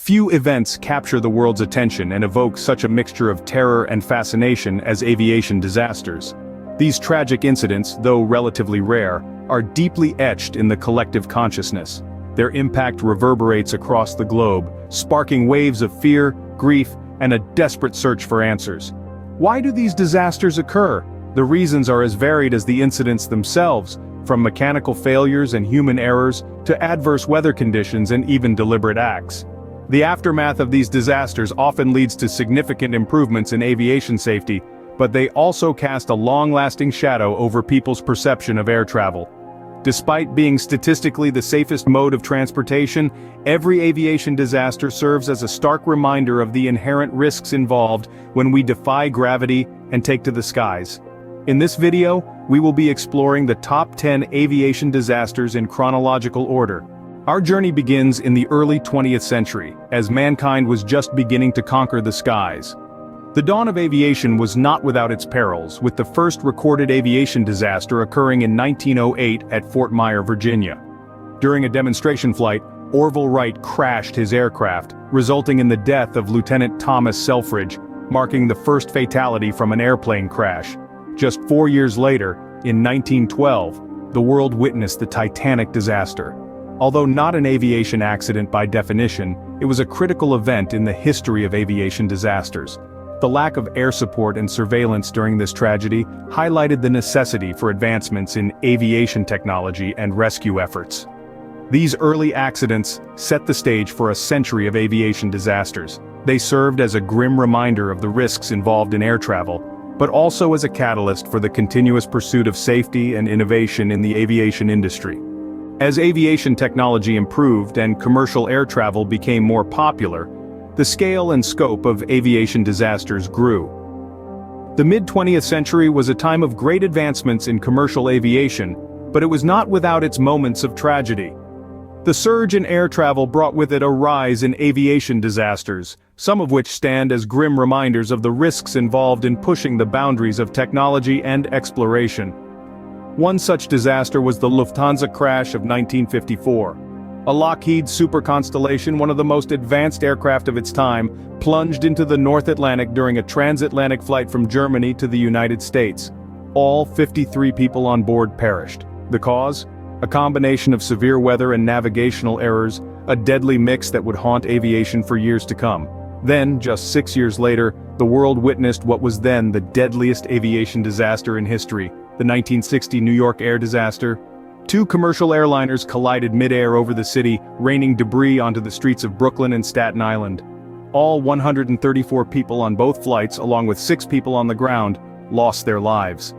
Few events capture the world's attention and evoke such a mixture of terror and fascination as aviation disasters. These tragic incidents, though relatively rare, are deeply etched in the collective consciousness. Their impact reverberates across the globe, sparking waves of fear, grief, and a desperate search for answers. Why do these disasters occur? The reasons are as varied as the incidents themselves, from mechanical failures and human errors to adverse weather conditions and even deliberate acts. The aftermath of these disasters often leads to significant improvements in aviation safety, but they also cast a long-lasting shadow over people's perception of air travel. Despite being statistically the safest mode of transportation, every aviation disaster serves as a stark reminder of the inherent risks involved when we defy gravity and take to the skies. In this video, we will be exploring the top 10 aviation disasters in chronological order. Our journey begins in the early 20th century, as mankind was just beginning to conquer the skies. The dawn of aviation was not without its perils, with the first recorded aviation disaster occurring in 1908 at Fort Myer, Virginia. During a demonstration flight, Orville Wright crashed his aircraft, resulting in the death of Lieutenant Thomas Selfridge, marking the first fatality from an airplane crash. Just 4 years later, in 1912, the world witnessed the Titanic disaster. Although not an aviation accident by definition, it was a critical event in the history of aviation disasters. The lack of air support and surveillance during this tragedy highlighted the necessity for advancements in aviation technology and rescue efforts. These early accidents set the stage for a century of aviation disasters. They served as a grim reminder of the risks involved in air travel, but also as a catalyst for the continuous pursuit of safety and innovation in the aviation industry. As aviation technology improved and commercial air travel became more popular, the scale and scope of aviation disasters grew. The mid-20th century was a time of great advancements in commercial aviation, but it was not without its moments of tragedy. The surge in air travel brought with it a rise in aviation disasters, some of which stand as grim reminders of the risks involved in pushing the boundaries of technology and exploration. One such disaster was the Lufthansa crash of 1954. A Lockheed Super Constellation, one of the most advanced aircraft of its time, plunged into the North Atlantic during a transatlantic flight from Germany to the United States. All 53 people on board perished. The cause? A combination of severe weather and navigational errors, a deadly mix that would haunt aviation for years to come. Then, just 6 years later, the world witnessed what was then the deadliest aviation disaster in history, the 1960 New York air disaster. Two commercial airliners collided mid-air over the city, raining debris onto the streets of Brooklyn and Staten Island. All 134 people on both flights, along with 6 people on the ground, lost their lives.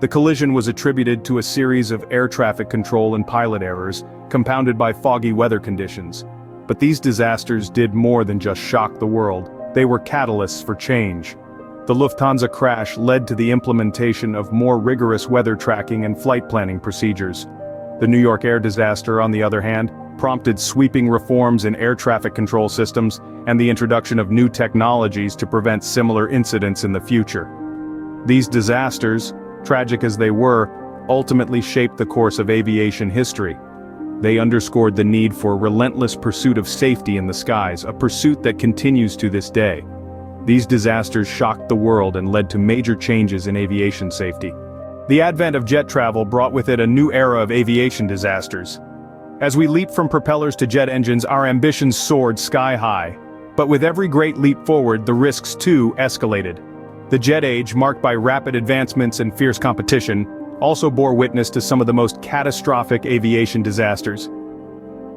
The collision was attributed to a series of air traffic control and pilot errors, compounded by foggy weather conditions. But these disasters did more than just shock the world. They were catalysts for change. The Lufthansa crash led to the implementation of more rigorous weather tracking and flight planning procedures. The New York air disaster, on the other hand, prompted sweeping reforms in air traffic control systems and the introduction of new technologies to prevent similar incidents in the future. These disasters, tragic as they were, ultimately shaped the course of aviation history. They underscored the need for relentless pursuit of safety in the skies, a pursuit that continues to this day. These disasters shocked the world and led to major changes in aviation safety. The advent of jet travel brought with it a new era of aviation disasters. As we leaped from propellers to jet engines, our ambitions soared sky high. But with every great leap forward, the risks too escalated. The jet age, marked by rapid advancements and fierce competition, also bore witness to some of the most catastrophic aviation disasters.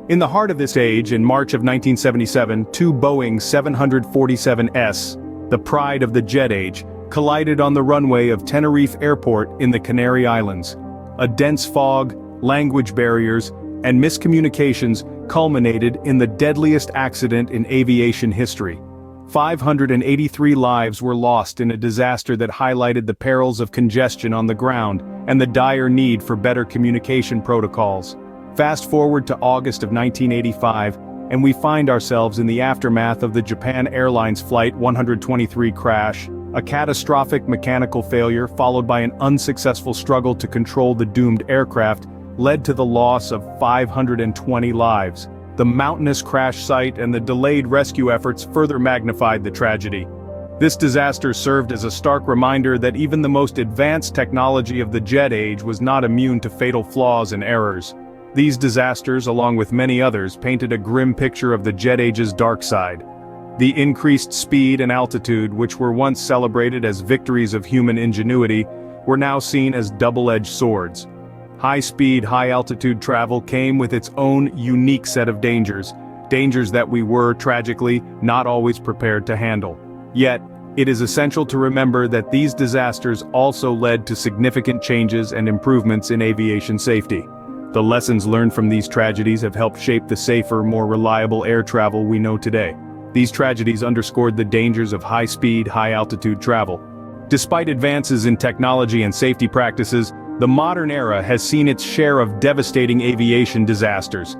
In the heart of this age, in March of 1977, two Boeing 747s, the pride of the jet age, collided on the runway of Tenerife Airport in the Canary Islands. A dense fog, language barriers, and miscommunications culminated in the deadliest accident in aviation history. 583 lives were lost in a disaster that highlighted the perils of congestion on the ground and the dire need for better communication protocols. Fast forward to August of 1985, and we find ourselves in the aftermath of the Japan Airlines Flight 123 crash, a catastrophic mechanical failure followed by an unsuccessful struggle to control the doomed aircraft led to the loss of 520 lives. The mountainous crash site and the delayed rescue efforts further magnified the tragedy. This disaster served as a stark reminder that even the most advanced technology of the jet age was not immune to fatal flaws and errors. These disasters, along with many others, painted a grim picture of the jet age's dark side. The increased speed and altitude, which were once celebrated as victories of human ingenuity, were now seen as double-edged swords. High-speed, high-altitude travel came with its own unique set of dangers that we were, tragically, not always prepared to handle. Yet, it is essential to remember that these disasters also led to significant changes and improvements in aviation safety. The lessons learned from these tragedies have helped shape the safer, more reliable air travel we know today. These tragedies underscored the dangers of high-speed, high-altitude travel. Despite advances in technology and safety practices, the modern era has seen its share of devastating aviation disasters.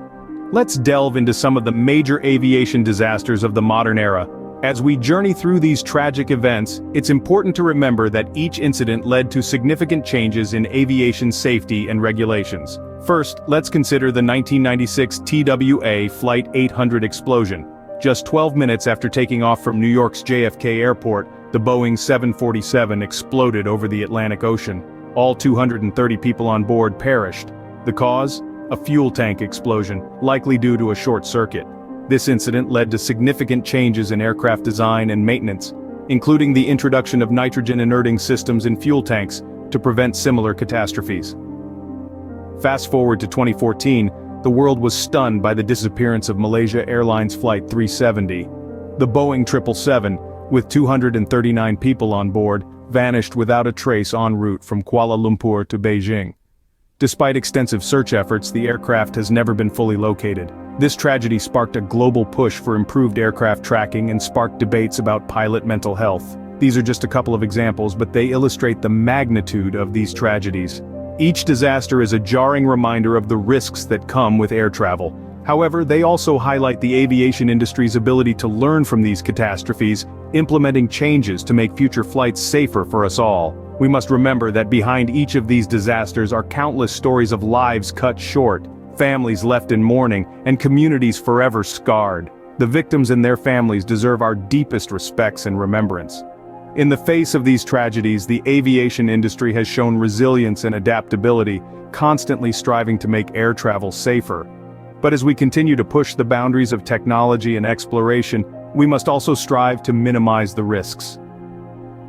Let's delve into some of the major aviation disasters of the modern era. As we journey through these tragic events, it's important to remember that each incident led to significant changes in aviation safety and regulations. First, let's consider the 1996 TWA Flight 800 explosion. Just 12 minutes after taking off from New York's JFK Airport, the Boeing 747 exploded over the Atlantic Ocean. All 230 people on board perished. The cause? A fuel tank explosion, likely due to a short circuit. This incident led to significant changes in aircraft design and maintenance, including the introduction of nitrogen-inerting systems in fuel tanks to prevent similar catastrophes. Fast forward to 2014, the world was stunned by the disappearance of Malaysia Airlines Flight 370. The Boeing 777, with 239 people on board, vanished without a trace en route from Kuala Lumpur to Beijing. Despite extensive search efforts, the aircraft has never been fully located. This tragedy sparked a global push for improved aircraft tracking and sparked debates about pilot mental health. These are just a couple of examples, but they illustrate the magnitude of these tragedies. Each disaster is a jarring reminder of the risks that come with air travel. However, they also highlight the aviation industry's ability to learn from these catastrophes, implementing changes to make future flights safer for us all. We must remember that behind each of these disasters are countless stories of lives cut short, families left in mourning, and communities forever scarred. The victims and their families deserve our deepest respects and remembrance. In the face of these tragedies, the aviation industry has shown resilience and adaptability, constantly striving to make air travel safer. But as we continue to push the boundaries of technology and exploration, we must also strive to minimize the risks.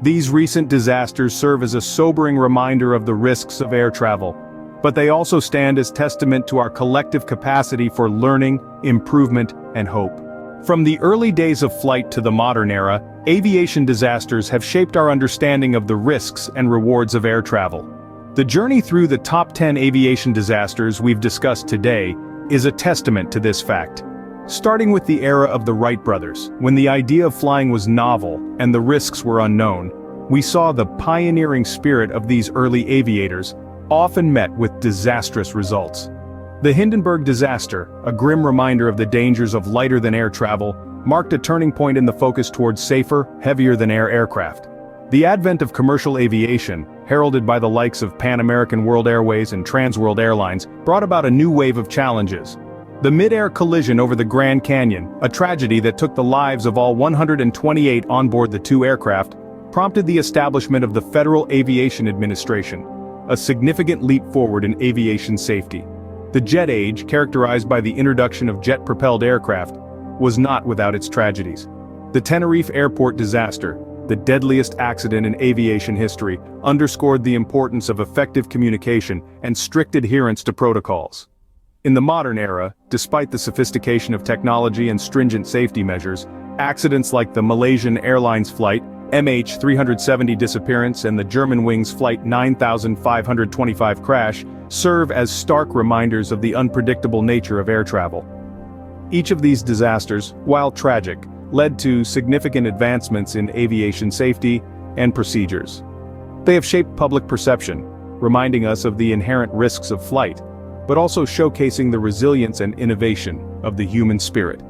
These recent disasters serve as a sobering reminder of the risks of air travel, but they also stand as testament to our collective capacity for learning, improvement, and hope. From the early days of flight to the modern era, aviation disasters have shaped our understanding of the risks and rewards of air travel. The journey through the top 10 aviation disasters we've discussed today is a testament to this fact. Starting with the era of the Wright brothers, when the idea of flying was novel and the risks were unknown, we saw the pioneering spirit of these early aviators, often met with disastrous results. The Hindenburg disaster, a grim reminder of the dangers of lighter-than-air travel, marked a turning point in the focus towards safer, heavier-than-air aircraft. The advent of commercial aviation, heralded by the likes of Pan American World Airways and Trans World Airlines, brought about a new wave of challenges. The mid-air collision over the Grand Canyon, a tragedy that took the lives of all 128 on board the two aircraft, prompted the establishment of the Federal Aviation Administration, a significant leap forward in aviation safety. The jet age, characterized by the introduction of jet-propelled aircraft, was not without its tragedies. The Tenerife Airport disaster, the deadliest accident in aviation history, underscored the importance of effective communication and strict adherence to protocols. In the modern era, despite the sophistication of technology and stringent safety measures, accidents like the Malaysian Airlines flight MH370 disappearance and the Germanwings Flight 9525 crash serve as stark reminders of the unpredictable nature of air travel. Each of these disasters, while tragic, led to significant advancements in aviation safety and procedures. They have shaped public perception, reminding us of the inherent risks of flight, but also showcasing the resilience and innovation of the human spirit.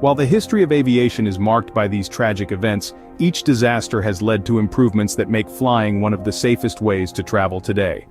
While the history of aviation is marked by these tragic events, each disaster has led to improvements that make flying one of the safest ways to travel today.